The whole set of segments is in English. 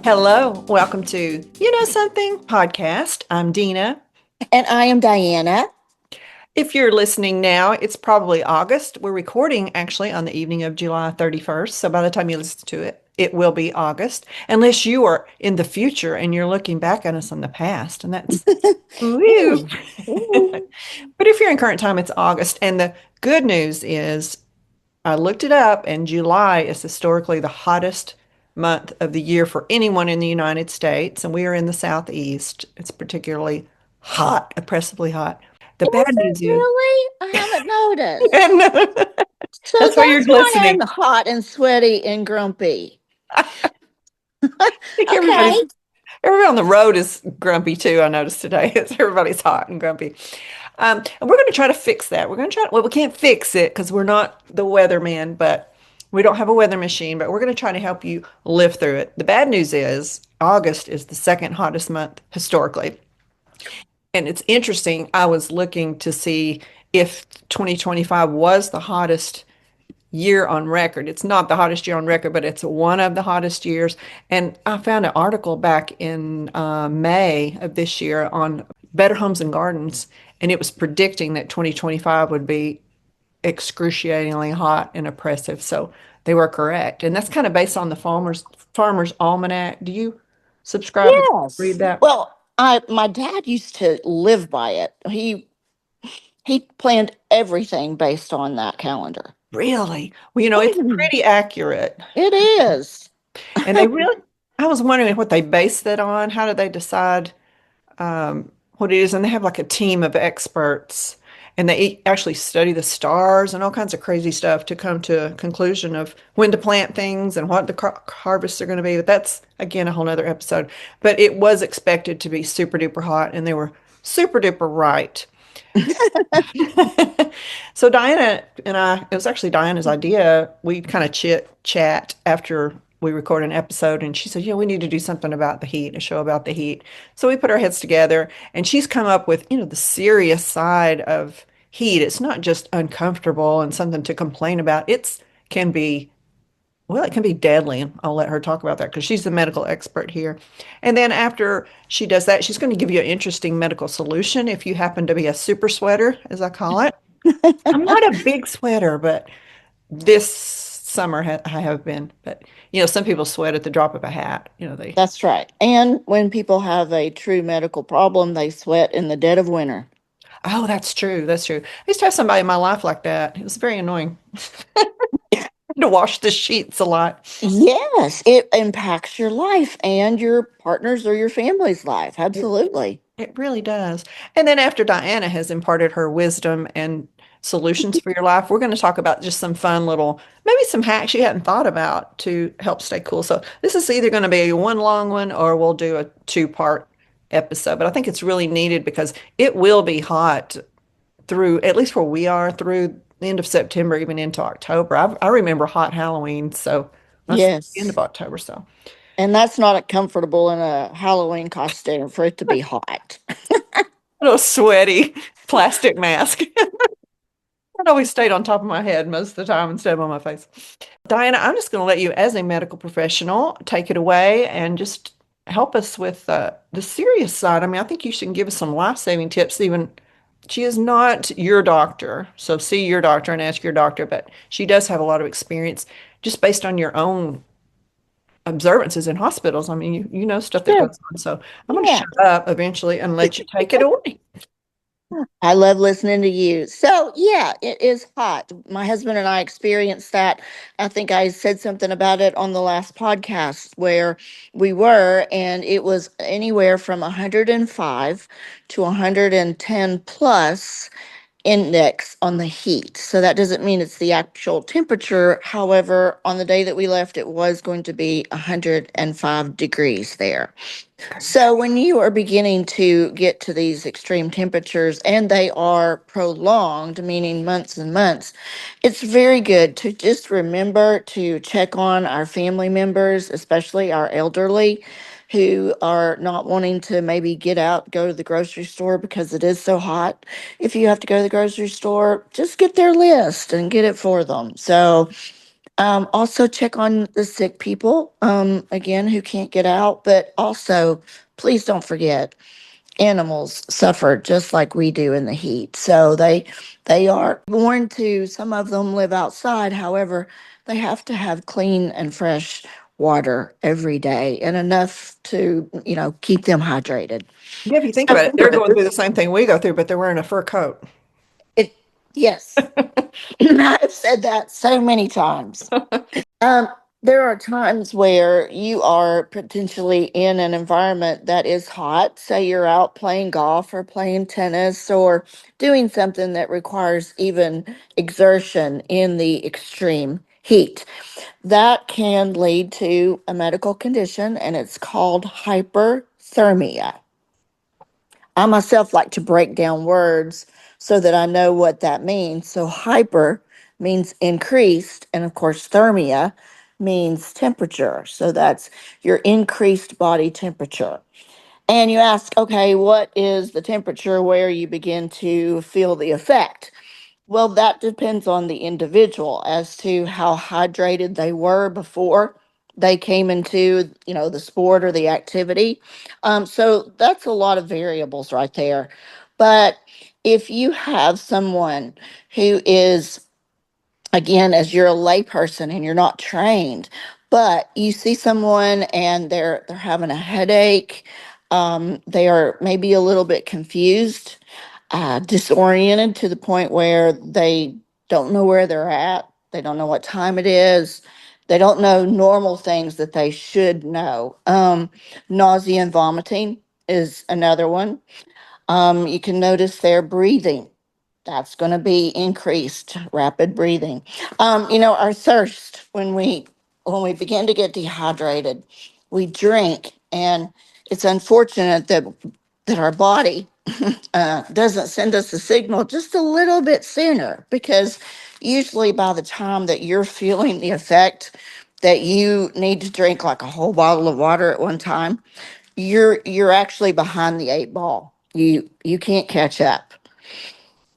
Hello, welcome to You Know Something podcast. I'm Dena. And I am Diana. If you're listening now, it's probably August. We're recording actually on the evening of July 31st. So by the time you listen to it, it will be August, unless you are in the future and you're looking back at us on the past. And that's Ooh, woo. ooh. But if you're in current time, it's August. And the good news is I looked it up, and July is historically the hottest month of the year for anyone in the United States. And we are in the Southeast. It's particularly hot, oppressively hot. The Is bad it news is, really? I haven't noticed. and So that's why you're that's why I'm glistening. hot and sweaty and grumpy. I think Okay. everybody on the road is grumpy too. I noticed today. It's everybody's hot and grumpy. And we're going to try to fix that. We're going to try. Well, we can't fix it because we're not the weatherman, but we don't have a weather machine. But we're going to try to help you live through it. The bad news is August is the second hottest month historically, and it's interesting. I was looking to see if 2025 was the hottest year on record. It's not the hottest year on record, but it's one of the hottest years. And I found an article back in May of this year on Better Homes and Gardens, and it was predicting that 2025 would be excruciatingly hot and oppressive. So they were correct, and that's kind of based on the Farmer's Almanac. Do you subscribe to read Yes. that? Well, I my dad used to live by it. He planned everything based on that calendar. Really? Well, it's Mhm. pretty accurate. It is. And they really, I was wondering what they base that on. How do they decide what it is? And they have like a team of experts, and they actually study the stars and all kinds of crazy stuff to come to a conclusion of when to plant things and what the harvests are going to be. But that's, again, a whole nother episode. But it was expected to be super duper hot, and they were super duper right. So Diana and it was actually Diana's idea. We kind of chit chat after we record an episode, and she said, we need to do something about the heat, a show about the heat. So we put our heads together, and she's come up with, the serious side of heat. It's not just uncomfortable and something to complain about. Can be it can be deadly. And I'll let her talk about that because she's the medical expert here. And then after she does that, she's going to give you an interesting medical solution if you happen to be a super sweater, as I call it. I'm not a big sweater, but this summer I have been. But, some people sweat at the drop of a hat. They, That's right. And when people have a true medical problem, they sweat in the dead of winter. oh, that's true. That's true. I used to have somebody in my life like that. It was very annoying to wash the sheets a lot. Yes, it impacts your life and your partner's or your family's life. Absolutely. It really does. And then after Diana has imparted her wisdom and solutions for your life, we're going to talk about just some fun little, maybe some hacks you hadn't thought about to help stay cool. So this is either going to be one long one or we'll do a two-part episode. But I think it's really needed because it will be hot through, at least where we are, through the end of September, even into October. I remember hot Halloween, so that's the end Yes. of October. So And that's not comfortable in a Halloween costume for it to be hot. a little sweaty plastic mask. It always stayed on top of my head most of the time instead of on my face. Diana, I'm just going to let you, as a medical professional, take it away and just help us with the serious side. I mean, I think you should give us some life-saving tips. Even she is not your doctor, so see your doctor and ask your doctor, but she does have a lot of experience just based on your own observances in hospitals. I mean, you know stuff that Sure. goes on. So I'm going to Yeah. shut up eventually and let you take it away. I love listening to you. So, yeah, it is hot. My husband and I experienced that. I think I said something about it on the last podcast where we were, and it was anywhere from 105 to 110 plus index on the heat. So that doesn't mean it's the actual temperature. However, on the day that we left, it was going to be 105 degrees there. So when you are beginning to get to these extreme temperatures and they are prolonged, meaning months and months, it's very good to just remember to check on our family members, especially our elderly who are not wanting to maybe get out, go to the grocery store because it is so hot. If you have to go to the grocery store, just get their list and get it for them. So Also check on the sick people, again, who can't get out, but also please don't forget animals suffer just like we do in the heat. So they are born to, some of them live outside. However, they have to have clean and fresh water every day and enough to, keep them hydrated. Yeah, if you think So about it, they're going through the same thing we go through, but they're wearing a fur coat. it yes. I've said that so many times. Um, there are times where you are potentially in an environment that is hot. Say you're out playing golf or playing tennis or doing something that requires even exertion in the extreme heat. That can lead to a medical condition, and it's called hyperthermia. I myself like to break down words so that I know what that means. So, hyper means increased, and of course, thermia means temperature. So, that's your increased body temperature. And you ask, okay, what is the temperature where you begin to feel the effect? Well, that depends on the individual as to how hydrated they were before they came into, the sport or the activity. So that's a lot of variables right there. But if you have someone who is, again, as you're a layperson and you're not trained, but you see someone and they're having a headache, they are maybe a little bit confused, disoriented to the point where they don't know where they're at. They don't know what time it is. They don't know normal things that they should know. Nausea and vomiting is another one. You can notice their breathing. That's going to be increased rapid breathing. Our thirst when we begin to get dehydrated, we drink, and it's unfortunate that our body doesn't send us a signal just a little bit sooner, because usually by the time that you're feeling the effect that you need to drink like a whole bottle of water at one time, you're actually behind the eight ball. You can't catch up.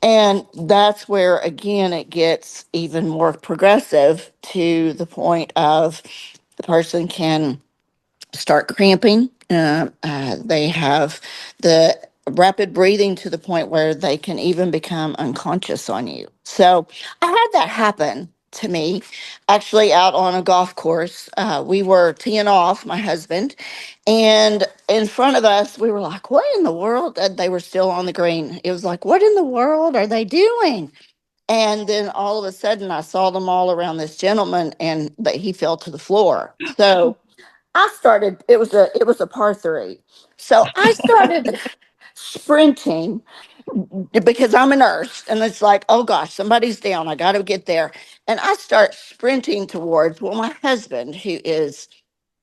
And that's where, again, it gets even more progressive to the point of the person can start cramping. They have the rapid breathing to the point where they can even become unconscious on you. So I had that happen to me actually out on a golf course. We were teeing off, my husband, and in front of us, we were like, what in the world? And they were still on the green. It was like, what in the world are they doing? And then all of a sudden, I saw them all around this gentleman, and that he fell to the floor. So I started. It was a par three. So I started sprinting because I'm a nurse, and it's like, oh gosh, somebody's down. I got to get there, and I start sprinting towards. Well, my husband, who is,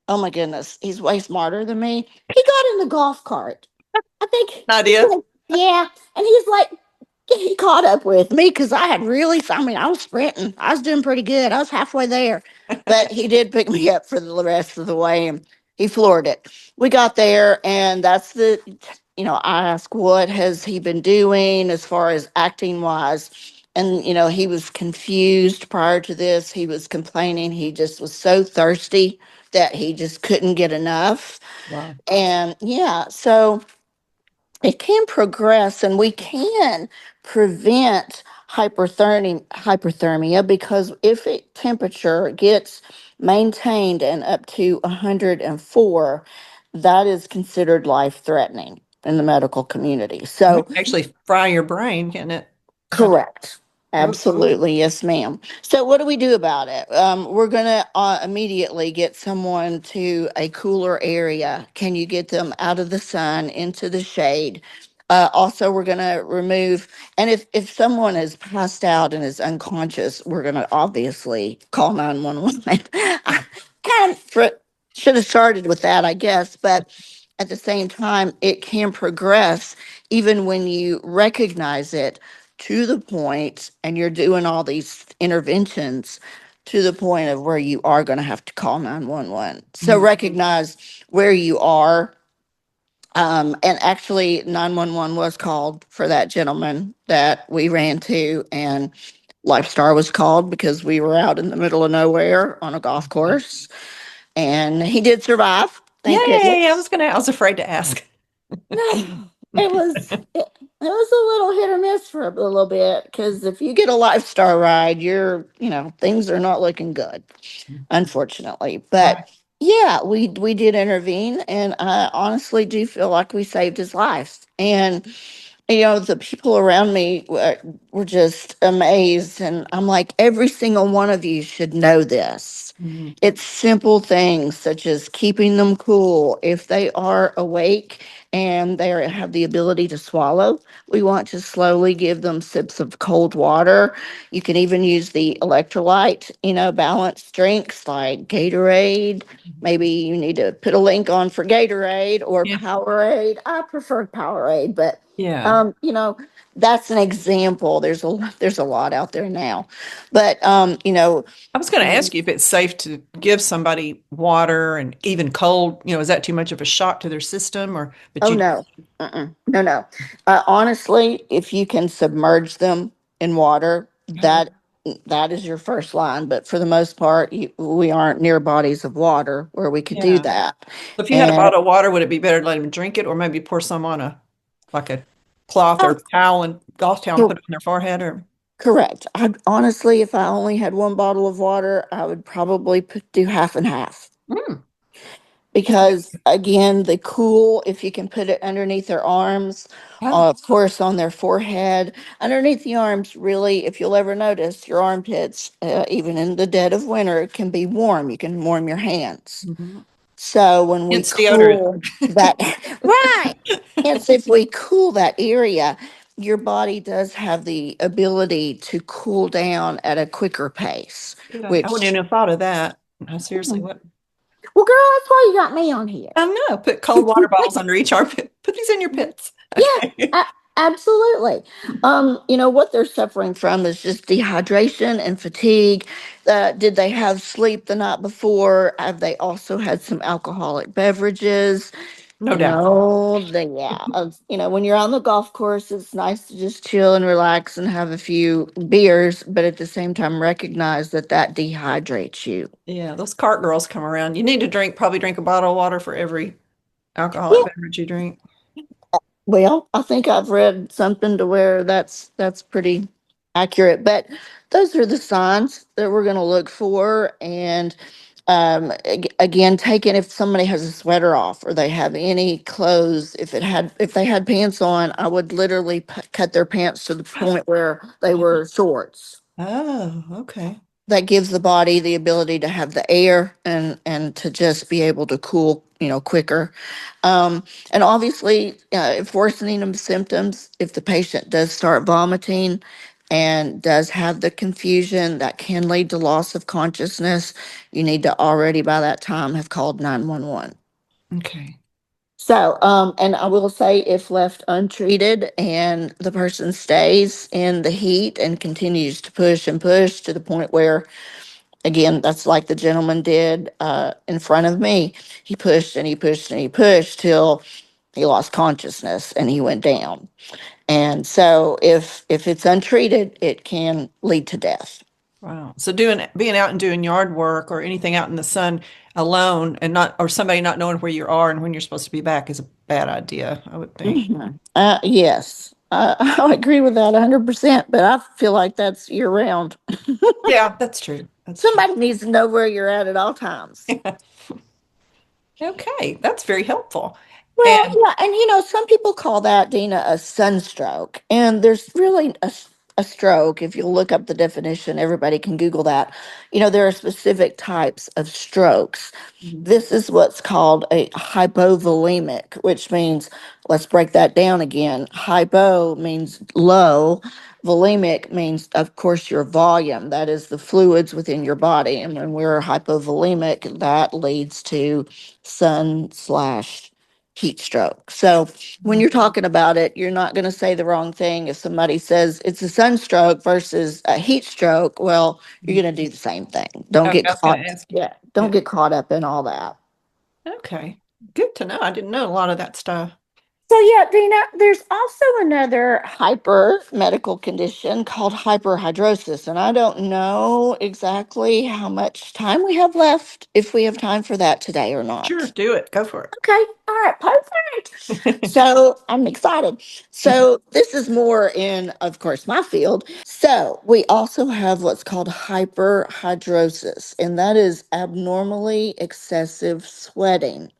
oh my goodness, he's way smarter than me. He got in the golf cart. I think, Idea. yeah, and he's like, he caught up with me because I was sprinting. I was doing pretty good. I was halfway there. But he did pick me up for the rest of the way, and he floored it. We got there, and I asked, what has he been doing as far as acting wise? And, he was confused prior to this. He was complaining. He just was so thirsty that he just couldn't get enough. Wow. And yeah, so it can progress, and we can prevent hyperthermia, because if temperature gets maintained and up to 104, that is considered life threatening in the medical community. And that So can actually fry your brain, can it? Have, correct. oops. Absolutely. Yes, ma'am. So, what do we do about it? We're going to immediately get someone to a cooler area. Can you get them out of the sun into the shade? Also, we're going to remove, and if someone is passed out and is unconscious, we're going to obviously call 911. I kind of should have started with that, I guess, but at the same time, it can progress even when you recognize it to the point, and you're doing all these interventions to the point of where you are going to have to call 911. So Mhm. recognize where you are. And actually, 911 was called for that gentleman that we ran to. And Lifestar was called because we were out in the middle of nowhere on a golf Mhm. course, and he did survive. Thank Yay! goodness. I was afraid to ask. No, it was a little hit or miss for a little bit because if you get a Lifestar ride, things are not looking good, unfortunately. Right. But yeah, we did intervene, and I honestly do feel like we saved his life. And the people around me were just amazed. And I'm like, every single one of you should know this. Mhm. It's simple things such as keeping them cool. If they are awake and have the ability to swallow, we want to slowly give them sips of cold water. You can even use the electrolyte, balanced drinks like Gatorade. Maybe you need to put a link on for Gatorade or Yeah. Powerade. I prefer Powerade, but Yeah. um, you know, that's an example. There's a lot out there now, but I was going to ask you if it's safe to give somebody water and even cold, is that too much of a shock to their system or but oh you no, no, no. Honestly, if you can submerge them in water, oh, that is your first line. But for the most part, we aren't near bodies of water where we could do yeah. that. So if you had a And bottle of water, would it be better to let them drink it or maybe pour some on a like a cloth uh, or towel and golf towel and put it on their forehead or correct. I honestly, if I only had one bottle of water, I would probably do half and half. mm, that's a Because again, the cool, if you can put it underneath their arms, oh, of course on their forehead, underneath the arms, really, if you'll ever notice, your armpits, even in the dead of winter, can be warm. You can warm your hands. mhm. So when we Hence deodorant. cool that, right, hence if we cool that area, your body does have the ability to cool down at a quicker pace, Good idea. I wouldn't which, even have thought of that. I seriously well, wouldn't. girl, that's why you got me on here. I know. Put cold water bottles under each armpit. Put these in your pits. Yeah, Okay. absolutely. What they're suffering from is just dehydration and fatigue. Did they have sleep the night before? Have they also had some alcoholic beverages? No doubt. Yeah. When you're on the golf course, it's nice to just chill and relax and have a few beers, but at the same time, recognize that dehydrates you. Yeah, those cart girls come around. You need to probably drink a bottle of water for every alcoholic Yeah. beverage you drink. Well, I think I've read something to where that's pretty accurate, but those are the signs that we're going to look for. And again, taking if somebody has a sweater off or they have any clothes, if they had pants on, I would literally cut their pants to the point where they were shorts. Oh, okay. That gives the body the ability to have the air and to just be able to cool quicker. And obviously, if worsening of symptoms, if the patient does start vomiting and does have the confusion that can lead to loss of consciousness, you need to already by that time have called 911. Okay. So, and I will say if left untreated and the person stays in the heat and continues to push and push to the point where, again, that's like the gentleman did in front of me. He pushed and he pushed and he pushed till he lost consciousness and he went down. And so if it's untreated, it can lead to death. Wow. So being out and doing yard work or anything out in the sun alone and not or somebody not knowing where you are and when you're supposed to be back is a bad idea, I would think. Yes, I agree with that 100%, but I feel like that's year round. Yeah, that's true. That's true. Somebody needs to know where you're at all times. Okay, that's very helpful. Well, And yeah, and some people call that, Dina, a sunstroke. And there's really a stroke. If you look up the definition, everybody can Google that. There are specific types of strokes. mhm, This is what's called a hypovolemic, which means, let's break that down again. Hypo means low. Volemic means, of course, your volume. That is the fluids within your body. And when we're hypovolemic, that leads to sun/slash heat stroke. So when you're talking about it, you're not going to say the wrong thing. If somebody says it's a sunstroke versus a heat stroke, well, you're mhm. going to do the same thing. Don't Okay, get I was going caught. to ask you. Yeah, don't Yeah. get caught up in all that. Okay. Good to know. I didn't know a lot of that stuff. So yeah, Dina, there's also another hyper medical condition called hyperhidrosis, and I don't know exactly how much time we have left, if we have time for that today or Sure, not. do it. Go for Okay, all right, perfect. it. So I'm excited. So this is more in, of course, my field. So we also have what's called hyperhidrosis, and that is abnormally excessive sweating.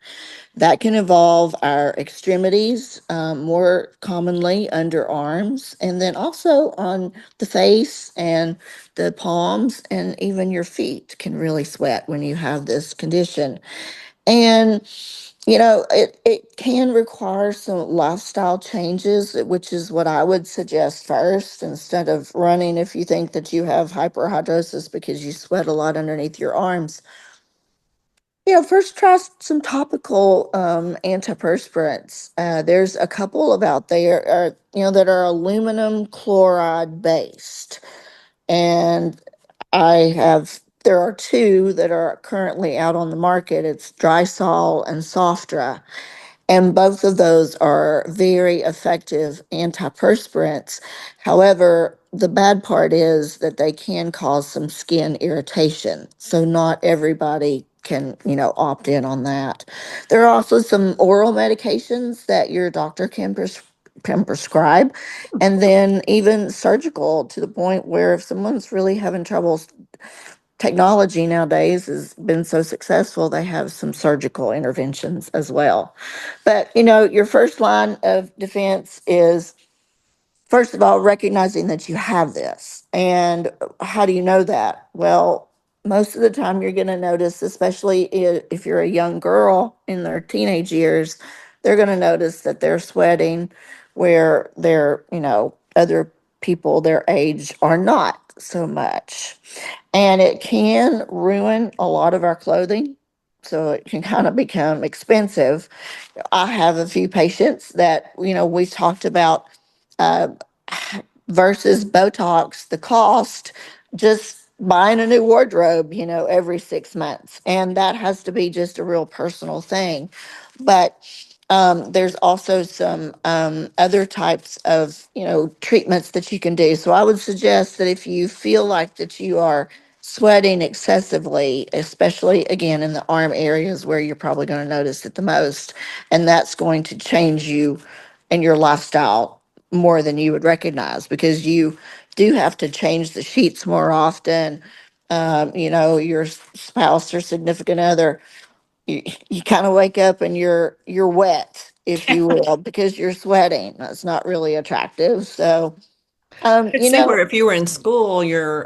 That can involve our extremities, more commonly underarms, and then also on the face and the palms, and even your feet can really sweat when you have this condition. And it can require some lifestyle changes, which is what I would suggest first, instead of running if you think that you have hyperhidrosis because you sweat a lot underneath your arms. First try some topical antiperspirants. There's a couple of out there, that are aluminum chloride based, and there are two that are currently out on the market. It's Drysol and Softra. And both of those are very effective antiperspirants. However, the bad part is that they can cause some skin irritation. So not everybody can, opt in on that. There are also some oral medications that your doctor can prescribe, and then even surgical, to the point where if someone's really having trouble, technology nowadays has been so successful, they have some surgical interventions as well. But, your first line of defense is, first of all, recognizing that you have this. And how do you know that? Well, most of the time you're going to notice, especially if you're a young girl in their teenage years, they're going to notice that they're sweating where other people their age are not so much. And it can ruin a lot of our clothing. So it can kind of become expensive. I have a few patients that, we've talked about uh, versus BOTOX, the cost, just buying a new wardrobe, every 6 months. And that has to be just a real personal thing. But there's also some other types of, treatments that you can do. So I would suggest that if you feel like that you are sweating excessively, especially again in the arm areas where you're probably going to notice it the most, and that's going to change you and your lifestyle more than you would recognize, because you do have to change the sheets more often. Your spouse or significant other, you kind of wake up and you're wet, if you will, because you're sweating. That's not really attractive. So, I'd see where if you were in school,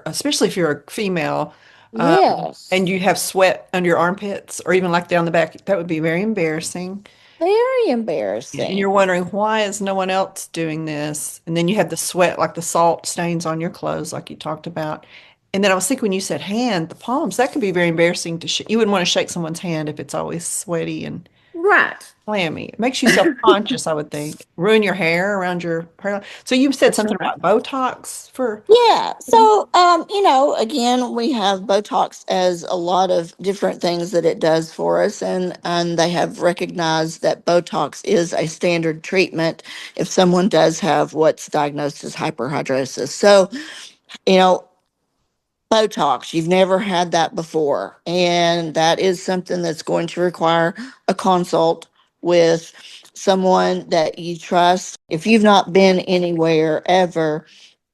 especially if you're a female, and yes, you have sweat under your armpits or even like down the back, that would be very embarrassing. very And you're embarrassing. wondering, why is no one else doing this? And then you have the sweat, like the salt stains on your clothes, like you talked about. And then I was thinking when you said hand, the palms, that could be very embarrassing to shake. You wouldn't want to shake someone's hand if it's always sweaty and Right. clammy. It makes you self-conscious, I would think. Ruin your hair around your hairline. So you said That's something right. about Botox for. Yeah. So, again, we have Botox as a lot of different things that it does for us, and they have recognized that Botox is a standard treatment if someone does have what's diagnosed as hyperhidrosis. So, you know, Botox, you've never had that before, and that is something that's going to require a consult with someone that you trust. If you've not been anywhere ever,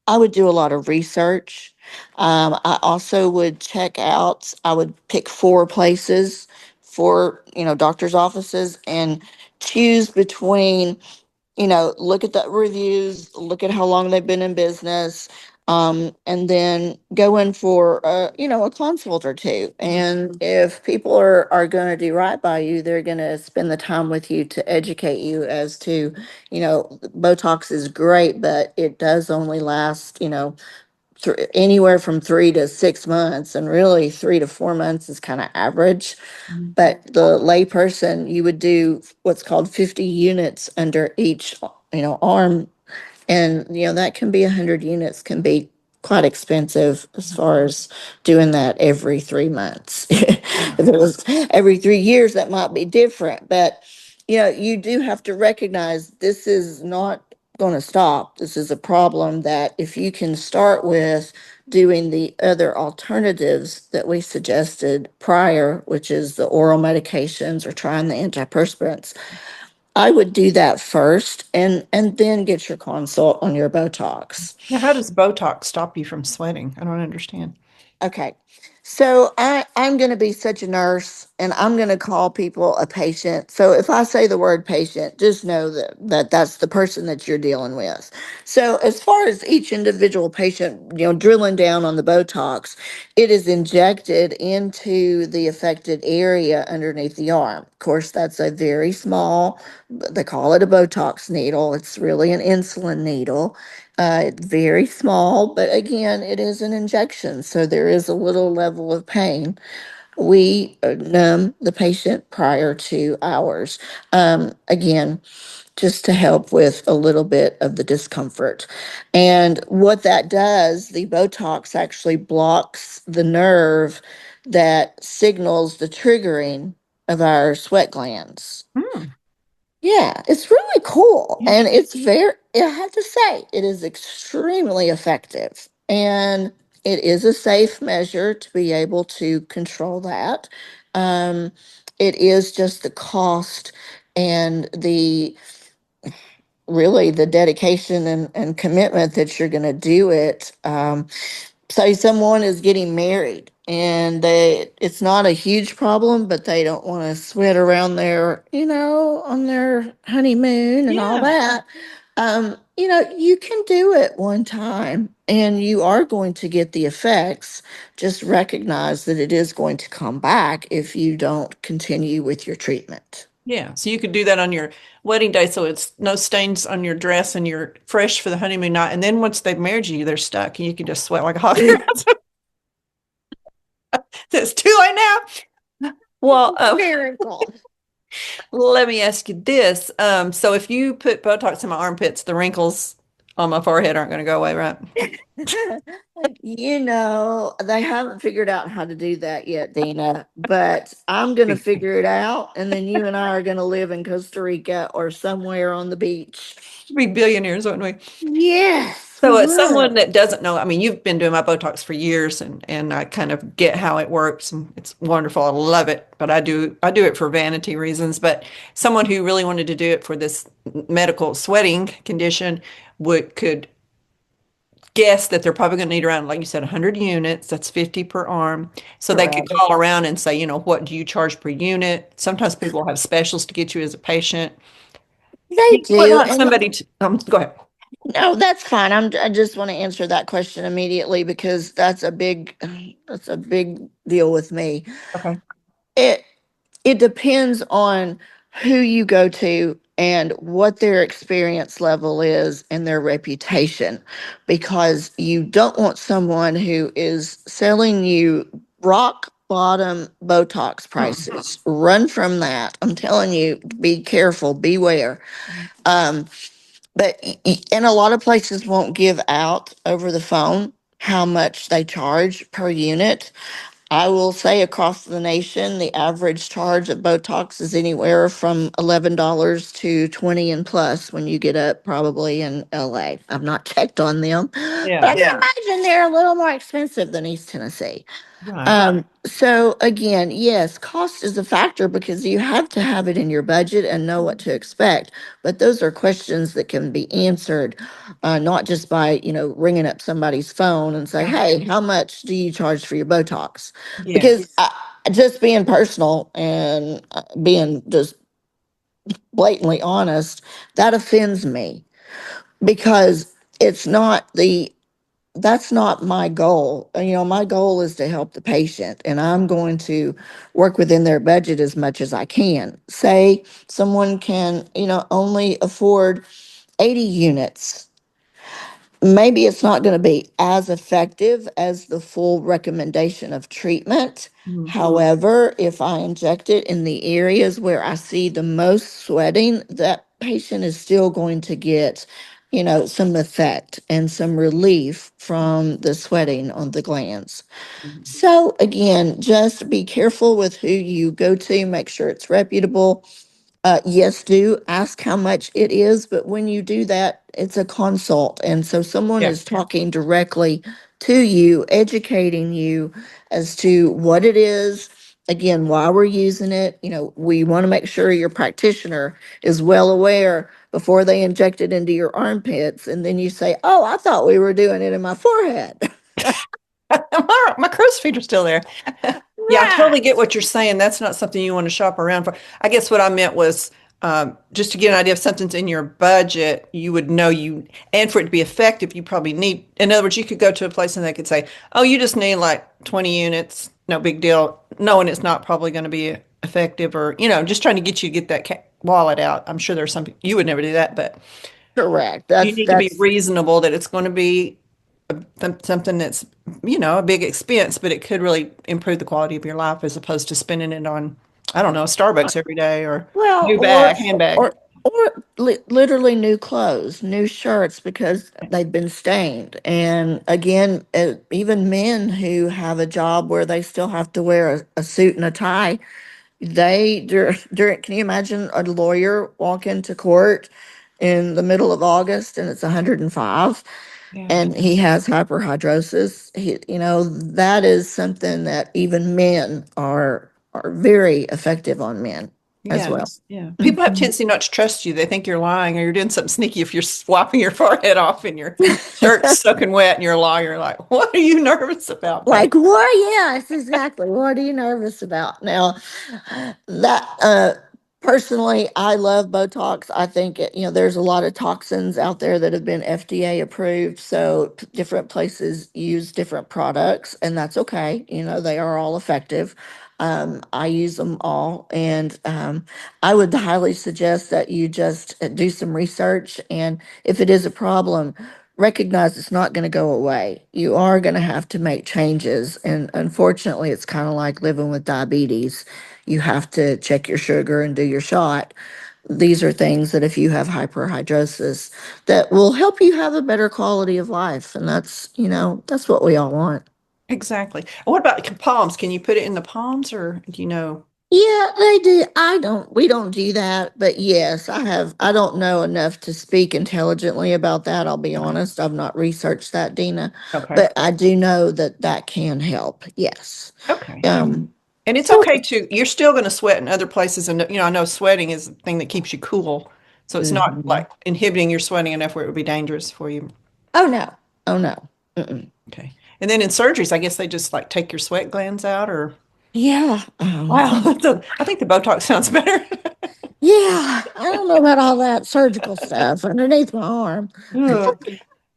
I would do a lot of research. I also would I would pick four places, for, doctor's offices, and choose between, look at the reviews, look at how long they've been in business, and then go in for, a consult or two. And if people are going to do right by you, they're going to spend the time with you to educate you as to, Botox is great, but it does only last, anywhere from 3 to 6 months, and really 3 to 4 months is kind of average. But the layperson, you would do what's called 50 units under each, arm, and that can be 100 units, can be quite expensive as far as doing that every 3 months. Yeah. If it was every 3 years, that might be different, but You do have to recognize this is not going to stop. This is a problem that if you can start with doing the other alternatives that we suggested prior, which is the oral medications or trying the antiperspirants, I would do that first and then get your consult on your Botox. Now, how does Botox stop you from sweating? I don't understand. Okay. So I'm going to be such a nurse and I'm going to call people a patient. So if I say the word patient, just know that that's the person that you're dealing with. So as far as each individual patient, drilling down on the Botox, it is injected into the affected area underneath the arm. Of course, that's a very small, they call it a Botox needle. It's really an insulin needle. It's very small, but again, it is an injection, so there is a little level of pain. We numb the patient prior to ours. Again, just to help with a little bit of the discomfort. And what that does, the Botox actually blocks the nerve that signals the triggering of our sweat glands. Hmm. Yeah, it's really cool. Yeah. And it's very, I have to say, it is extremely effective. And it is a safe measure to be able to control that. Um, it is just the cost and the really the dedication and commitment that you're going to do it. Say someone is getting married and it's not a huge problem, but they don't want to sweat around their, on their honeymoon and all Yeah. that. You can do it one time and you are going to get the effects. Just recognize that it is going to come back if you don't continue with your treatment. Yeah. So you could do that on your wedding day so it's no stains on your dress and you're fresh for the honeymoon night. And then once they've married you, they're stuck and you can just sweat like a hot. It's too late now. Well, Miracle. let me ask you this. So if you put Botox in my armpits, the wrinkles on my forehead aren't going to go away, right? They haven't figured out how to do that yet, Dina, but I'm going to figure it out. And then you and I are going to live in Costa Rica or somewhere on the beach. Be billionaires, wouldn't we? Yes, we So as someone would. that doesn't know, I mean, you've been doing my Botox for years and I kind of get how it works and it's wonderful. I love it, but I do it for vanity reasons. But someone who really wanted to do it for this medical sweating condition could guess that they're probably going to need around, like you said, 100 units. That's 50 per arm. So they could Correct. call around and say, what do you charge per unit? Sometimes people have specials to get you as a patient. They You would do. like And somebody to, go ahead. no, that's fine. I just want to answer that question immediately because that's a big deal with me. Okay. It it depends on who you go to and what their experience level is and their reputation because you don't want someone who is selling you rock bottom Botox prices. Run from that. I'm telling you, be careful, beware. Um, and a lot of places won't give out over the phone how much they charge per unit. I will say across the nation, the average charge at Botox is anywhere from $11 to 20 and plus when you get up probably in LA. I've not checked on them, but Yeah. I can imagine they're a little more expensive than East Tennessee. Right. So again, yes, cost is a factor because you have to have it in your budget and know what to expect. But those are questions that can be answered, not just by, ringing up somebody's phone and say, Yeah. hey, how much do you charge for your Botox? Yes. Because just being personal and being just blatantly honest, that offends me because it's not the that's not my goal. My goal is to help the patient, and I'm going to work within their budget as much as I can. Say someone can, only afford 80 units. Maybe it's not going to be as effective as the full recommendation of treatment. Mhm. However, if I inject it in the areas where I see the most sweating, that patient is still going to get, some effect and some relief from the sweating on the glands. Mhm. So again, just be careful with who you go to, make sure it's reputable. Yes, do ask how much it is, but when you do that, it's a consult. And so someone Yeah. is talking directly to you, educating you as to what it is, again, why we're using it. We want to make sure your practitioner is well aware before they inject it into your armpits. And then you say, oh, I thought we were doing it in my forehead. My crow's feet are still there. Yeah, I totally get Right. what you're saying. That's not something you want to shop around for. I guess what I meant was just to get an idea if something's in your budget, you would know and for it to be effective, you probably need, in other words, you could go to a place and they could say, oh, you just need like 20 units, no big deal, knowing it's not probably going to be effective or, just trying to get you to get that wallet out. I'm sure there's some, you would never do that, but Correct. you That's need to be that's reasonable that it's going to be something that's, a big expense, but it could really improve the quality of your life as opposed to spending it on, I don't know, Starbucks every day or well, new bag, handbag. literally new clothes, new shirts because they've been stained. And again, even men who have a job where they still have to wear a suit and a tie, during, can you imagine a lawyer walk into court in the middle of August and it's 105 Yeah. and he has hyperhidrosis? That is something that even men are very effective on men as Yeah. well. Yeah. People have Mhm. tendency not to trust you. They think you're lying or you're doing something sneaky if you're swiping your forehead off and your shirt's soaking wet and you're a liar. Like, what are you nervous about, babe? Like what? Yes, exactly. What are you nervous about? Now, that personally, I love Botox. I think there's a lot of toxins out there that have been FDA approved, so different places use different products, and that's okay. They are all effective. I use them all, and I would highly suggest that you just do some research, and if it is a problem, recognize it's not going to go away. You are going to have to make changes. And unfortunately, it's kind of like living with diabetes. You have to check your sugar and do your shot. These are things that if you have hyperhidrosis, that will help you have a better quality of life. And that's what we all want. Exactly. What about palms? Can you put it in the palms or do you know? Yeah, they do. We don't do that, but yes, I don't know enough to speak intelligently about that. I'll be Okay. honest. I've not researched that, Dina, Okay. but I do know that that can help. Yes. Okay. Um, And it's so, okay to, you're still going to sweat in other places. And, I know sweating is the thing that keeps you cool. So it's not mhm. like inhibiting your sweating enough where it would be dangerous for you. Oh no. Oh no. Mm-mm. Okay. And then in surgeries, I guess they just like take your sweat glands out or, Yeah. wow, I think the Botox sounds better. Yeah. I don't know about all that surgical stuff underneath my arm. Ugh.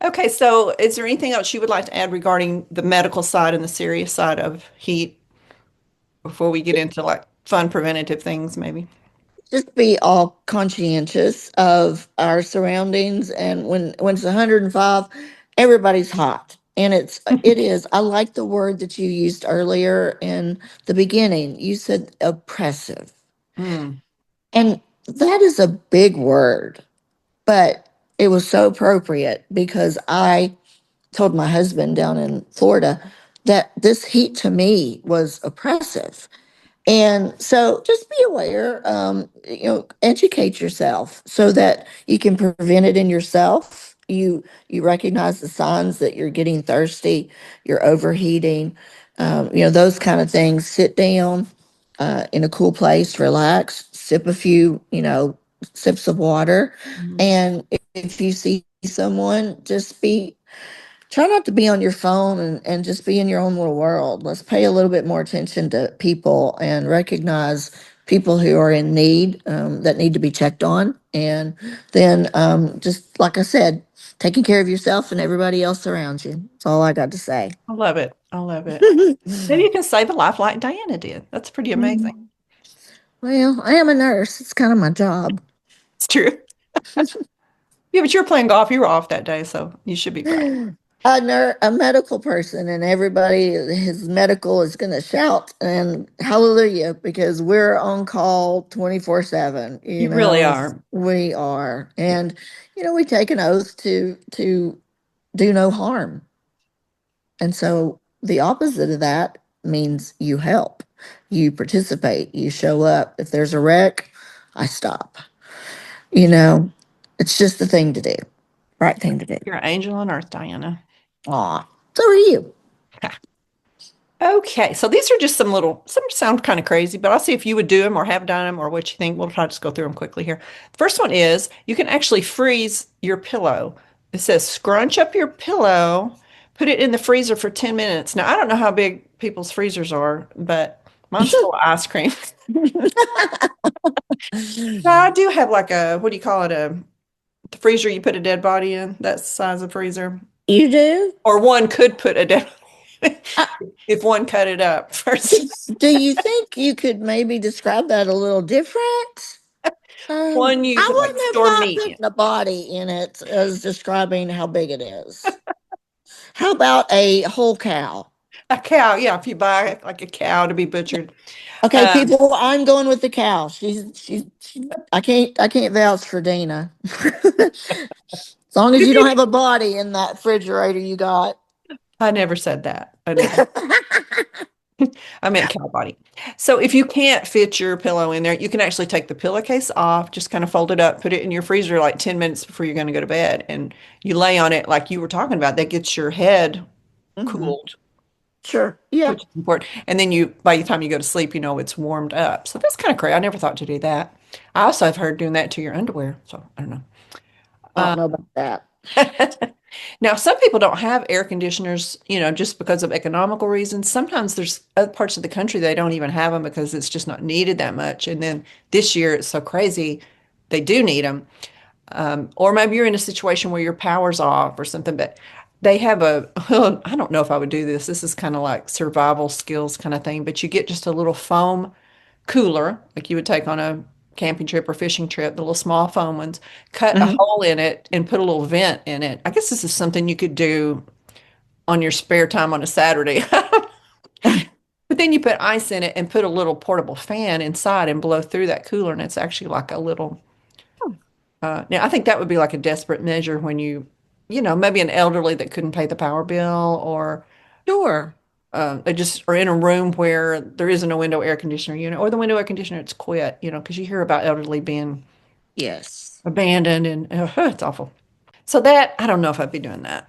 Okay. So is there anything else you would like to add regarding the medical side and the serious side of heat before we get into like fun preventative things, maybe? Just be all conscientious of our surroundings, and when it's 105, everybody's hot, and it is. I like the word that you used earlier in the beginning. You said oppressive, Mm. and that is a big word, but it was so appropriate because I told my husband down in Florida that this heat to me was oppressive. And so just be aware, educate yourself so that you can prevent it in yourself. You recognize the signs that you're getting thirsty, you're overheating, those kind of things. Sit down in a cool place, relax, sip a few, sips of water. Mhm. And if you see someone, just try not to be on your phone and just be in your own little world. Let's pay a little bit more attention to people and recognize people who are in need, that need to be checked on. And then, just like I said, taking care of yourself and everybody else around you. That's all I got to say. I love it. I love it. Maybe you can save a life like Diana did. That's pretty amazing. Well, I am a nurse. It's kind of my job. It's true. Yeah, but you're playing golf. You were off that day, so you should be fine. A medical person, and everybody, his medical is going to shout and hallelujah because we're on call 24/7. You really are. We are. And we take an oath to do no harm. And so the opposite of that means you help, you participate, you show up. If there's a wreck, I stop. You know, it's just the thing to do. Right thing to do. You're an angel on earth, Diana. Aw. So are you. Okay, so these are just some sound kind of crazy, but I'll see if you would do them or have done them or what you think. We'll try to just go through them quickly here. The first one is you can actually freeze your pillow. It says scrunch up your pillow, put it in the freezer for 10 minutes. Now, I don't know how big people's freezers are, but mine's full of ice cream. Now, I do have like a, what do you call it? The freezer you put a dead body in. That's the size of freezer. You do? Or one could put a dead Uh, if one cut it up first. do you think you could maybe describe that a little different? One you I could like wouldn't have store thought meat in. putting a body in it as describing how big it is. How about a whole cow? A cow, yeah, if you buy like a cow to be butchered. Okay, Um, people, I'm going with the cow. I can't vouch for Dena. As long as you don't have a body in that refrigerator you got. I never said that. I never. I meant cow body. So if you can't fit your pillow in there, you can actually take the pillowcase off, just kind of fold it up, put it in your freezer like 10 minutes before you're going to go to bed, and you lay on it like you were talking about. That gets your head Hmm. cooled, Sure. Yeah. which is important. And then by the time you go to sleep, you know it's warmed up. So that's kind of crazy. I never thought to do that. I also have heard doing that to your underwear. So I don't know. I don't know about that. Now, some people don't have air conditioners, just because of economical reasons. Sometimes there's other parts of the country they don't even have them because it's just not needed that much. And then this year it's so crazy, they do need them. Or maybe you're in a situation where your power's off or something, but they have I don't know if I would do this. This is kind of like survival skills kind of thing, but you get just a little foam cooler, like you would take on a camping trip or fishing trip, the little small foam ones, cut a Hmm. hole in it and put a little vent in it. I guess this is something you could do on your spare time on a Saturday. But then you put ice in it and put a little portable fan inside and blow through that cooler, and it's actually like a little. Now, I think that would be like a desperate measure when maybe an elderly that couldn't pay the power bill, or Sure. they just are in a room where there isn't a window air conditioner unit, or the window air conditioner it's quit, because you hear about elderly being Yes. abandoned and it's awful. So that, I don't know if I'd be doing that.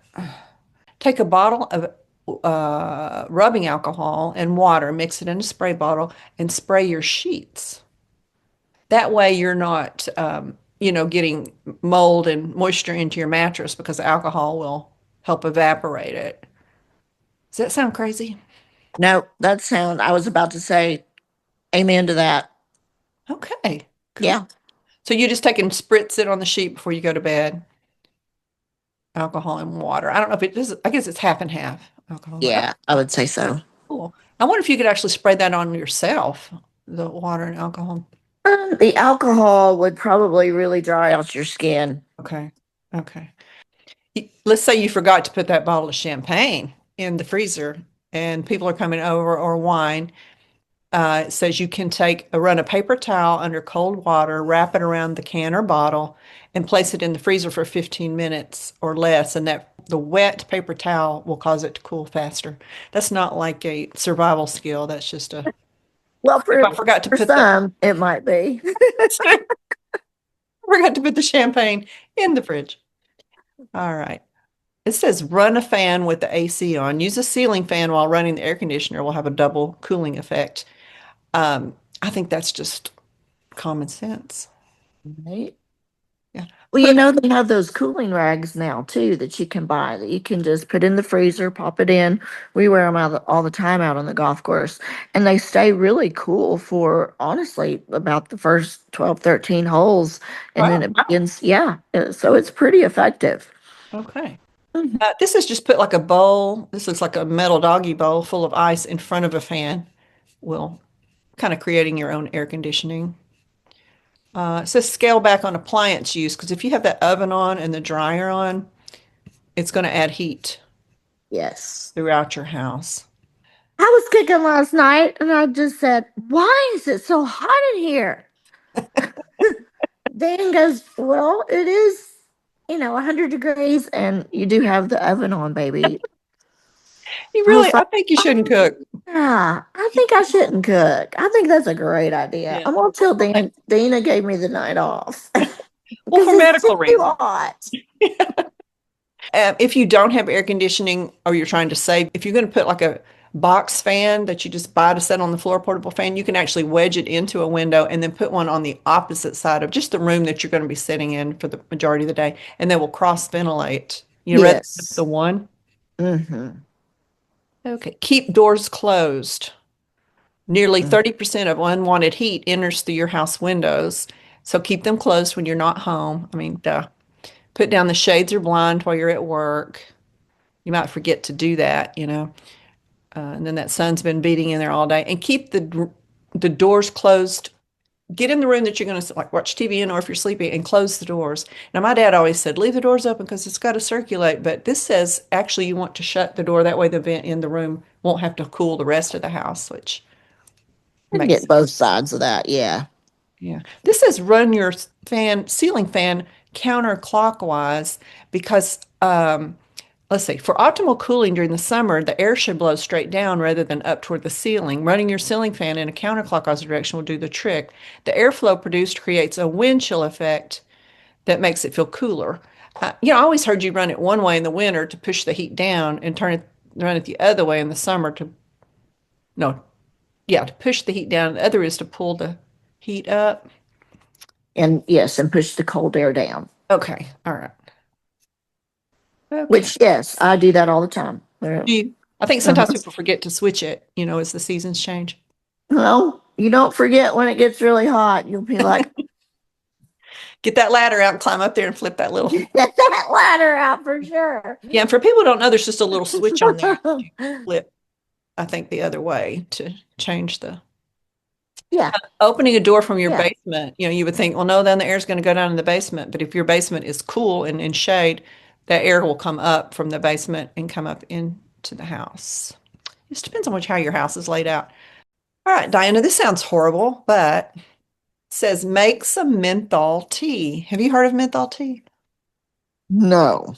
Take a bottle of rubbing alcohol and water, mix it in a spray bottle, and spray your sheets. That way you're not, getting mold and moisture into your mattress because the alcohol will help evaporate it. Does that sound crazy? No, I was about to say amen to that. Okay, cool. Yeah. So you just take and spritz it on the sheet before you go to bed, alcohol and water. I don't know if it is, I guess it's half and half alcohol and water. Yeah, I would say so. Cool. I wonder if you could actually spray that on yourself, the water and alcohol. The alcohol would probably really dry out your skin. Okay. Okay. Let's say you forgot to put that bottle of champagne in the freezer and people are coming over or wine. It says you can run a paper towel under cold water, wrap it around the can or bottle, and place it in the freezer for 15 minutes or less. And that the wet paper towel will cause it to cool faster. That's not like a survival skill. That's just Well, if I forgot to for put the some, it might be. forgot to put the champagne in the fridge. All right. It says run a fan with the AC on. Use a ceiling fan while running the air conditioner will have a double cooling effect. I think that's just common sense. Right. Yeah. Well, Put they have those cooling rags now too that you can buy that you can just put in the freezer, pop it in. We wear them out all the time out on the golf course, and they stay really cool for honestly about the first 12, 13 holes, and then Wow. it begins. Yeah, so it's pretty effective. Okay. Mhm. This is just put like a bowl. This looks like a metal doggy bowl full of ice in front of a fan. Will kind of creating your own air conditioning. It says scale back on appliance use because if you have that oven on and the dryer on, it's going to add heat Yes. throughout your house. I was cooking last night and I just said, "Why is it so hot in here?" Dan goes, "Well, it is, 100 degrees, and you do have the oven on, baby." You I was really, I like, think you shouldn't "Oh, cook. Yeah, I think I shouldn't cook. I think that's a great idea. Yeah. I'm gonna tell Dan. Dana gave me the night off Well, because for it's too medical reasons. hot. If you don't have air conditioning or you're trying to save, if you're going to put like a box fan that you just buy to set on the floor, portable fan, you can actually wedge it into a window and then put one on the opposite side of just the room that you're going to be sitting in for the majority of the day, and they will cross ventilate. You read the Yes. one? Mm-hmm. Okay. Keep doors closed. Nearly 30% of unwanted heat enters through your house windows. So keep them closed when you're not home. I mean, duh. Put down the shades or blind while you're at work. You might forget to do that, and then that sun's been beating in there all day. And keep the doors closed. Get in the room that you're going to like watch TV in, or if you're sleeping, and close the doors. Now, my dad always said leave the doors open because it's got to circulate. But this says actually you want to shut the door. That way the vent in the room won't have to cool the rest of the house, which I can makes get both sides of that. Yeah. yeah. This says run your ceiling fan counterclockwise because let's see, for optimal cooling during the summer, the air should blow straight down rather than up toward the ceiling. Running your ceiling fan in a counterclockwise direction will do the trick. The airflow produced creates a wind chill effect that makes it feel cooler. I always heard you run it one way in the winter to push the heat down and run it the other way in the summer no, yeah, to push the heat down. The other is to pull the heat up. And yes, and push the cold air down. Okay, all right. Okay. Which yes, I do that all the time. I think sometimes Uh-huh. people forget to switch it, as the seasons change. Well, you don't forget when it gets really hot. You'll be like, Get that ladder out and climb up there and flip that little. get that ladder out for sure. Yeah, and for people who don't know, there's just a little switch on there. You flip, I think, the other way to change the Yeah, opening a door from your yeah. basement. You would think, well, no, then the air is going to go down in the basement. But if your basement is cool and in shade, that air will come up from the basement and come up into the house. It just depends on how your house is laid out. All right, Diana, this sounds horrible, but it says make some menthol tea. Have you heard of menthol tea? No.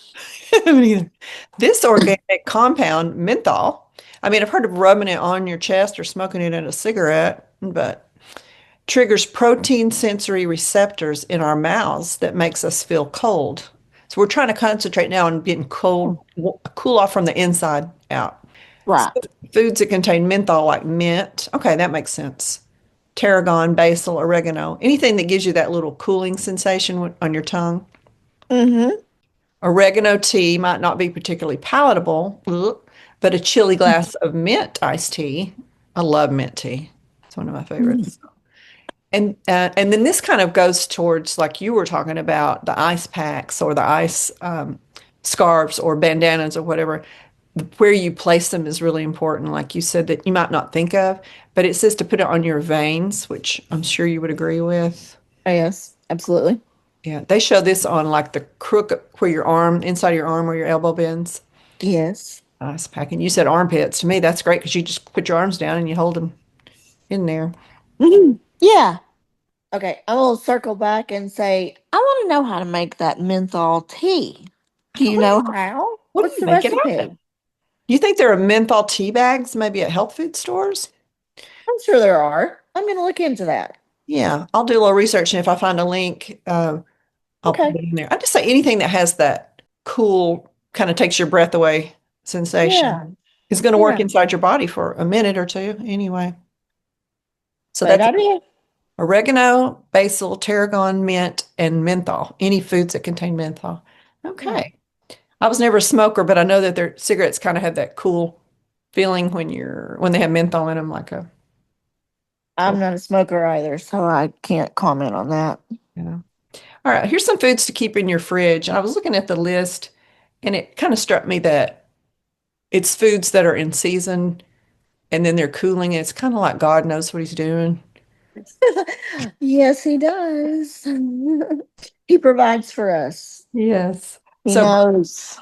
haven't either. This organic compound, menthol, I mean, I've heard of rubbing it on your chest or smoking it in a cigarette, but triggers protein sensory receptors in our mouths that makes us feel cold. So we're trying to concentrate now on getting cool off from the inside out. So Right. foods that contain menthol, like mint, okay, that makes sense. Tarragon, basil, oregano, anything that gives you that little cooling sensation on your tongue. Mm-hmm. Oregano tea might not be particularly palatable, but a chilly glass of mint iced tea. I love mint tea. It's one of my favorites. And then this kind of goes towards like you were talking about the ice packs or the ice scarves or bandanas or whatever. Where you place them is really important. Like you said that you might not think of, but it says to put it on your veins, which I'm sure you would agree with. Yes, absolutely. Yeah, they show this on like the crook where your arm, inside your arm where your elbow bends. Yes. Ice pack. And you said armpits. To me, that's great because you just put your arms down and you hold them in there. Mhm. Yeah. Okay, I'm gonna circle back and say, I want to know how to make that menthol tea. I Do know, you know how? what do What's you the make it out of? recipe? Do you think there are menthol tea bags maybe at health food stores? I'm sure there are. I'm gonna look into that. Yeah, I'll do a little research, and if I find a link, I'll put Okay. it in there. I just say anything that has that cool, kind of takes your breath away sensation Yeah. is going to work Yeah. inside your body for a minute or two anyway. So Great that's idea. oregano, basil, tarragon, mint, and menthol. Any foods that contain menthol. Yeah. Okay. I was never a smoker, but I know that their cigarettes kind of have that cool feeling when they have menthol in them, like a I'm cool, not a smoker either, so I can't comment on that. you know. All right, here's some foods to keep in your fridge. And I was looking at the list, and it kind of struck me that it's foods that are in season and then they're cooling. And it's kind of like God knows what he's doing. Yes, he does. He provides for us. Yes. He So, knows.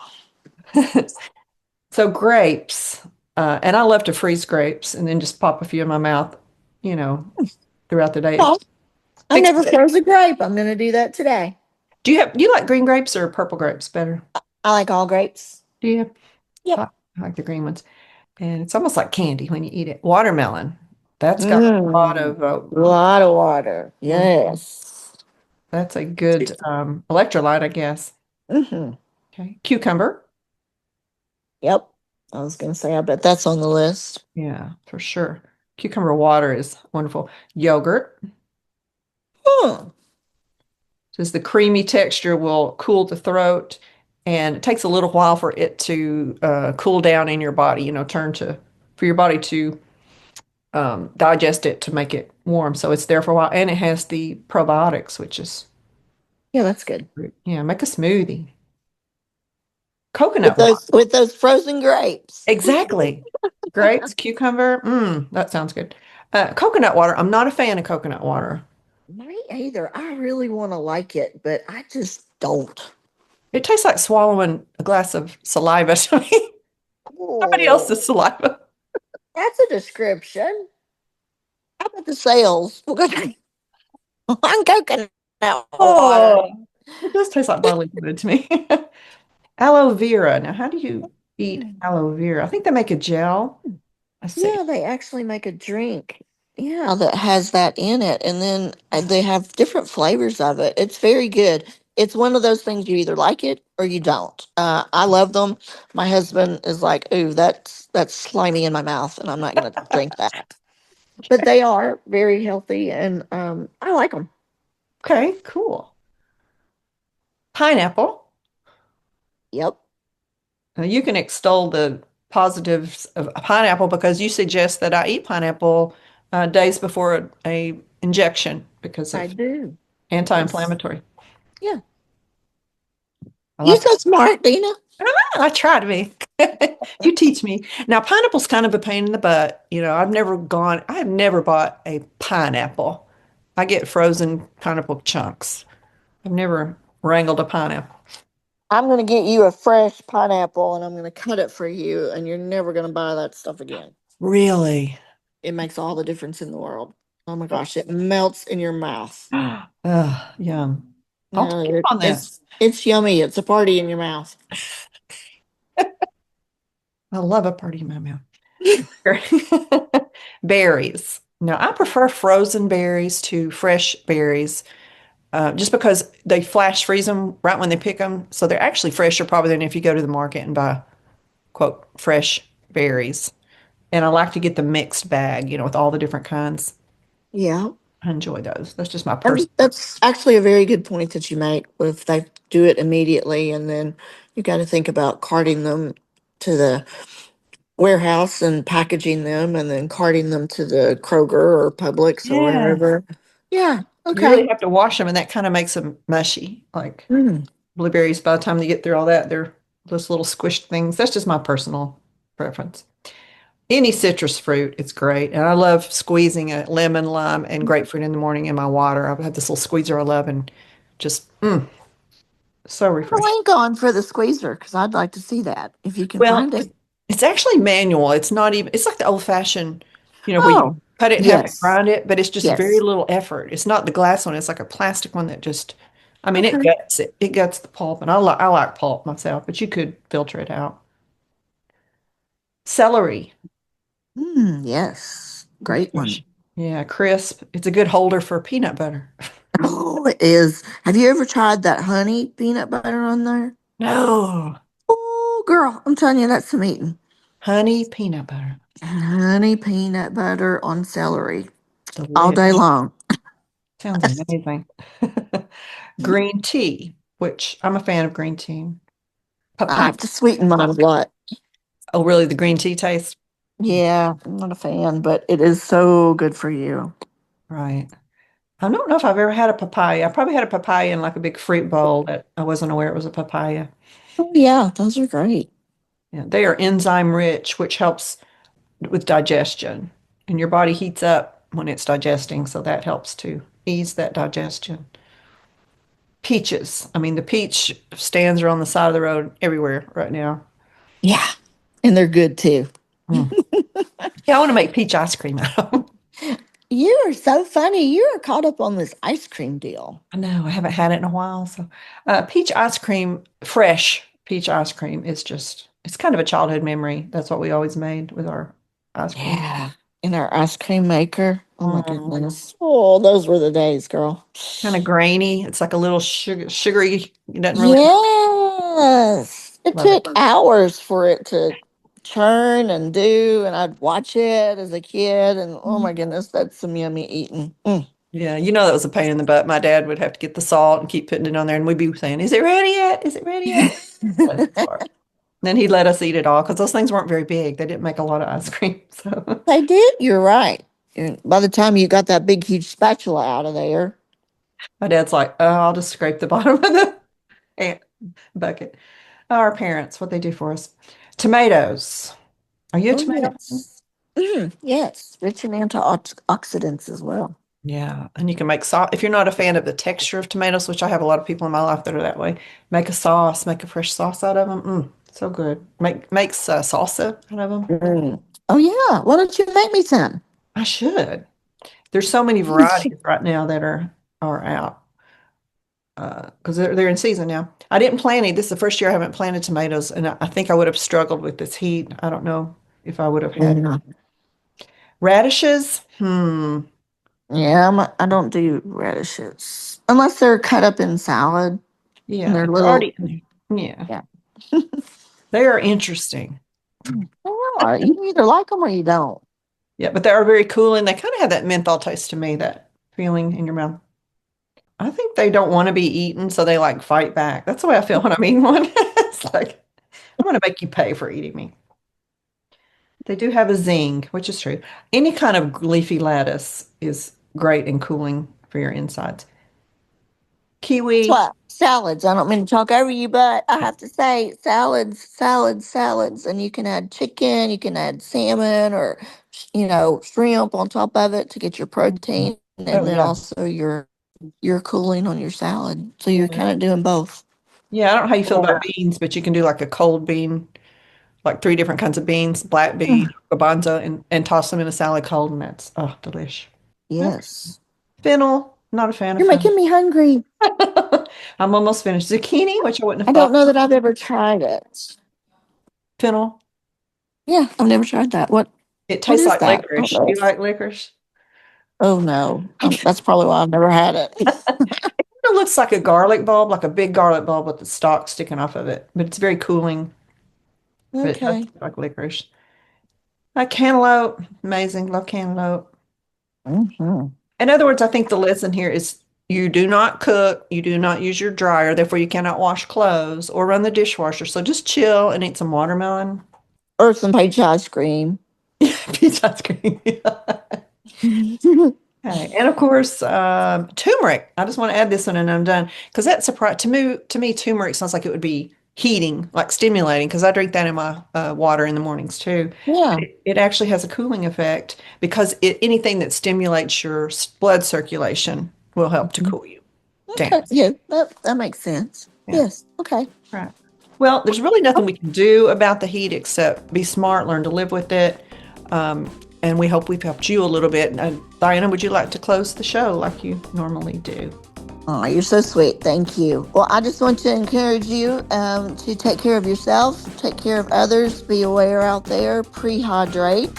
so grapes, and I love to freeze grapes and then just pop a few in my mouth, you know, throughout the day. Oh, It I fixes never it. froze a grape. I'm gonna do that today. Do you like green grapes or purple grapes better? I like all grapes. Do you? Yep. I like the green ones. And it's almost like candy when you eat it. Watermelon. That's got a lot Mm, of, a lot of water. mm, Yes. that's a good electrolyte, I guess. Hmm. Okay. Cucumber. Yep. I was going to say, I bet that's on the list. Yeah, for sure. Cucumber water is wonderful. Yogurt. Hmm. Says the creamy texture will cool the throat, and it takes a little while for it to cool down in your body, for your body to digest it to make it warm. So it's there for a while, and it has the probiotics, which is Yeah, that's good. yeah, make a smoothie. Coconut water. With those frozen grapes. Exactly. Grapes, cucumber. That sounds good. Coconut water. I'm not a fan of coconut water. Me either. I really want to like it, but I just don't. It tastes like swallowing a glass of saliva to me. Somebody Oh, else's saliva. that's a description. How about the sales? I'm coconut water. Oh, it does taste like bodily fluid to me. Aloe vera. Now, how do you eat aloe vera? I think they make a gel. Let's see. Yeah, they actually make a drink. Yeah, that has that in it. And then they have different flavors of it. It's very good. It's one of those things you either like it or you don't. I love them. My husband is like, "Ooh, that's slimy in my mouth, and I'm not going to drink that." But they are very healthy, and I like them. Okay, cool. Pineapple. Yep, Now, you can extol the positives of a pineapple because you suggest that I eat pineapple days before a injection because I of do. Yes. anti-inflammatory. Yeah. I You like so smart, Dina. I try to be. You teach me. Now, pineapple's kind of a pain in the butt. I have never bought a pineapple. I get frozen pineapple chunks. I've never wrangled a pineapple. I'm going to get you a fresh pineapple and I'm going to cut it for you, and you're never going to buy that stuff again. Really? It makes all the difference in the world. Oh my gosh, it melts in your mouth. Ugh, yum. I'll No, take you on that. it's yummy. It's a party in your mouth. I love a party in my mouth. Berries. Now, I prefer frozen berries to fresh berries just because they flash freeze them right when they pick them. So they're actually fresher probably than if you go to the market and buy, quote, fresh berries. And I like to get the mixed bag, with all the different kinds. Yeah. I enjoy those. That's just my And personal. that's actually a very good point that you make. If they do it immediately, and then you got to think about carting them to the warehouse and packaging them, and then carting them to the Kroger or Publix or Yeah. wherever. Yeah. You Okay. really have to wash them, and that kind of makes them mushy. Like Mm. blueberries, by the time they get through all that, they're those little squished things. That's just my personal preference. Any citrus fruit, it's great. And I love squeezing a lemon, lime, and grapefruit in the morning in my water. I have this little squeezer I love and just so I refreshing. ain't going for the squeezer because I'd like to see that if you can Well, find it. it's actually manual. It's not even, it's like the old fashioned, where you Oh, cut it and have to yes. grind it, but it's just very Yes. little effort. It's not the glass one, it's like a plastic one that just, I mean, it Okay. guts it. It guts the pulp. And I like pulp myself, but you could filter it out. Celery. Yes. Great Refresh. one. Yeah, crisp. It's a good holder for peanut butter. Oh, it is. Have you ever tried that honey peanut butter on there? No, Oh, girl, I'm telling you, that's some eating. honey peanut butter. Honey peanut butter on celery all Delicious. day long. Sounds amazing. Green tea, which I'm a fan of green tea. I Papaya. have to sweeten mine a lot. Oh, really? The green tea taste? Yeah, I'm not a fan, but it is so good for you. Right. I don't know if I've ever had a papaya. I probably had a papaya in like a big fruit bowl that I wasn't aware it was a papaya. Oh, yeah, those are great. Yeah, they are enzyme rich, which helps with digestion. And your body heats up when it's digesting, so that helps to ease that digestion. Peaches. I mean, the peach stands are on the side of the road everywhere right now. Yeah, and they're good too. Mm. Yeah, I want to make peach ice cream out of them. You are so funny. You are caught up on this ice cream deal. I know, I haven't had it in a while. So, peach ice cream, fresh peach ice cream is just It's kind of a childhood memory. That's what we always made with our ice cream. Yeah. In our ice cream maker. Oh my Mm. goodness. Oh, those were the days, girl. Kind of grainy. It's like a little sugary. It doesn't really Yes. It love it. took hours for it to churn and do, and I'd watch it as a kid, and oh my goodness, that's some yummy eating. Mm. Yeah, you know that was a pain in the butt. My dad would have to get the salt and keep putting it on there, and we'd be saying, "Is it ready yet? Is it ready yet?" Bless his heart. Then he'd let us eat it all because those things weren't very big. They didn't make a lot of ice cream. So They did. You're right. And by the time you got that big, huge spatula out of there, my dad's like, "Oh, I'll just scrape the bottom of the ant bucket." Our parents, what they do for us. Tomatoes. Are you a oh tomato? yes, yes, rich in antioxidants as well. Yeah, and you can make sauce. If you're not a fan of the texture of tomatoes, which I have a lot of people in my life that are that way, make a sauce, make a fresh sauce out of them. So good. Makes salsa out of them. Mm. Oh yeah, why don't you make me some? I should. There's so many varieties right now that are out because they're in season now. I didn't plant any. This is the first year I haven't planted tomatoes, and I think I would have struggled with this heat. I don't know if I would have had Yeah, radishes. yeah, I don't do radishes unless they're cut up in salad and Yeah, they're if they're little. already in there. Yeah, Yeah, they are interesting. well, you either like them or you don't. Yeah, but they are very cool and they kind of have that menthol taste to me, that feeling in your mouth. I think they don't want to be eaten, so they like fight back. That's the way I feel when I'm eating one. It's like, I'm going to make you pay for eating me. They do have a zing, which is true. Any kind of leafy lettuce is great and cooling for your insides. That's Kiwi, why salads. I don't mean to talk over you, but I have to say salads, salads, salads, and you can add chicken, you can add salmon, or shrimp on top of it to get your protein, and oh then yeah. also your cooling on your salad. So you're Yeah. kind of doing both. Yeah, I don't know how you feel Yeah. about beans, but you can do like a cold bean, like three different kinds of beans, black bean, garbanzo, and toss them in a salad cold, and that's delish. Okay. Yes. Fennel, not a fan of You're fennel. making me hungry. I'm almost finished. Zucchini, which I wouldn't I have don't thought. know that I've ever tried it. Fennel. Yeah, I've never tried that. It What tastes is like that? I don't licorice. Do know. you like licorice? Oh no, that's probably why I've never had it. It looks like a garlic bulb, like a big garlic bulb with the stalk sticking off of it, but it's very cooling. But it does Okay. taste like licorice. Like cantaloupe, amazing. Love cantaloupe. Hmm. In other words, I think the lesson here is you do not cook, you do not use your dryer, therefore you cannot wash clothes or run the dishwasher. So just chill and eat some watermelon. Or some peach ice cream. Peach ice cream. Okay. And of course, turmeric. I just want to add this one and I'm done. Because that surprised to me, turmeric sounds like it would be heating, like stimulating, because I drink that in my water in the mornings too. Yeah. It actually has a cooling effect because anything that stimulates your blood circulation will help to Mhm. cool you down. Okay. Yeah, that makes sense. Yeah. Yes. Okay. Right. Well, there's really nothing we can do about the heat except be smart, learn to live with it. And we hope we've helped you a little bit. Diana, would you like to close the show like you normally do? Oh, you're so sweet. Thank you. Well, I just want to encourage you to take care of yourself, take care of others, be aware out there, pre-hydrate.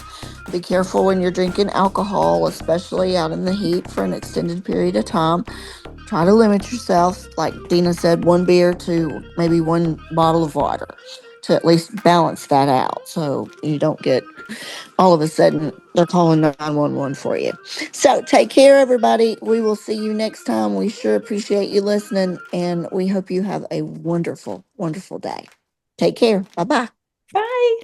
Be careful when you're drinking alcohol, especially out in the heat for an extended period of time. Try to limit yourself, like Dena said, one beer to maybe one bottle of water to at least balance that out so you don't get all of a sudden they're calling 911 for you. So take care, everybody. We will see you next time. We sure appreciate you listening, and we hope you have a wonderful, wonderful day. Take care. Bye bye. Bye.